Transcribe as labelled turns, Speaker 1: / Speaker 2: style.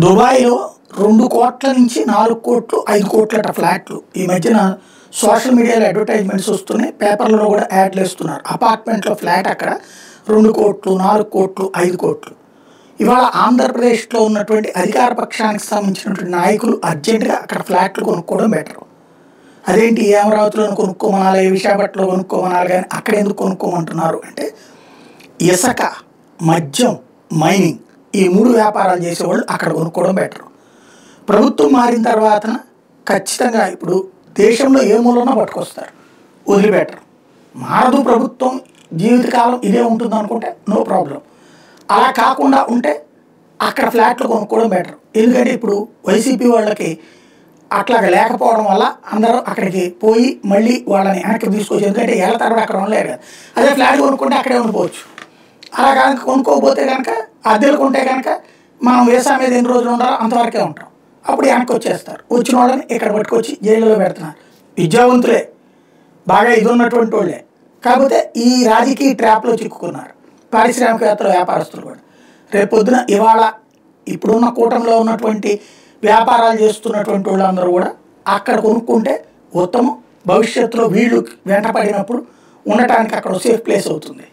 Speaker 1: దుబాయ్‌లో 2,00,00,000 నుంచి 4,00,00,000, 5,00,00,000 ఫ్లాట్లు. ఈ మధ్యన సోషల్ మీడియాలో అడ్వర్టైజ్మెంట్స్ వస్తున్నాయి. పేపర్లలో కూడా యాడ్లు వేస్తున్నారు. అపార్ట్మెంట్‌లో ఫ్లాట్ అక్కడ 2,00,00,000, 4,00,00,000, 5,00,00,000. ఇవాళ ఆంధ్రప్రదేశ్‌లో ఉన్నటువంటి అధికార పక్షానికి సంబంధించినటువంటి నాయకులు అర్జెంట్‌గా అక్కడ ఫ్లాట్లు కొనుక్కోవడం బెటరు. అదేంటి ఏ అమరావతిలోనే కొనుక్కోమనాలి, విశాఖపట్నంలో కొనుక్కోమనాలి కానీ అక్కడ ఎందుకు కొనుక్కోమంటున్నారు అంటే ఇసుక, మద్యం, మైనింగ్ ఈ 3 వ్యాపారాలు చేసేవాళ్ళు అక్కడ కొనుక్కోవడం బెటరు. ప్రభుత్వం మారిన తర్వాత ఖచ్చితంగా ఇప్పుడు దేశంలో ఏ మూలన్నా పట్టుకొస్తారు, వదిలిపెట్టరు. మారదు ప్రభుత్వం, జీవితకాలం ఇదే ఉంటుంది అనుకుంటే నో ప్రాబ్లం. అలా కాకుండా ఉంటే అక్కడ ఫ్లాట్లు కొనుక్కోవడం బెటర్. ఎందుకంటే ఇప్పుడు వైసీపీ వాళ్ళకి అట్లాగా లేకపోవడం వల్ల అందరూ అక్కడికి పోయి మళ్ళీ వాళ్ళని వెనక్కి తీసుకొచ్చి, ఎందుకంటే ఏళ్ళ తరబడి అక్కడ ఉండలేరు కదా. అదే ఫ్లాట్ కొనుక్కుంటే అక్కడే ఉండిపోవచ్చు. అలా కనుక కొనుక్కోకపోతే కనుక అద్దెలు కొంటే కనుక మనం వీసా మీద ఎన్ని రోజులు ఉండాలో అంతవరకే ఉంటాం. అప్పుడు వెనక్కి వచ్చేస్తారు. వచ్చిన వాళ్ళని ఇక్కడ పట్టుకొచ్చి జైల్లో పెడుతున్నారు. విద్యావంతులే, బాగా ఇది ఉన్నటువంటి వాళ్ళే, కాకపోతే ఈ రాజకీయ ట్రాప్లో చిక్కుకున్నారు. పారిశ్రామికవేత్తలు, వ్యాపారస్తులు కూడా రేపు పొద్దున ఇవాళ ఇప్పుడున్న కూటమిలో ఉన్నటువంటి వ్యాపారాలు చేస్తున్నటువంటి వాళ్ళందరూ కూడా అక్కడ కొనుక్కుంటే ఉత్తమం. భవిష్యత్తులో వీళ్ళు వెంట పడినప్పుడు ఉండటానికి అక్కడ సేఫ్ ప్లేస్ అవుతుంది.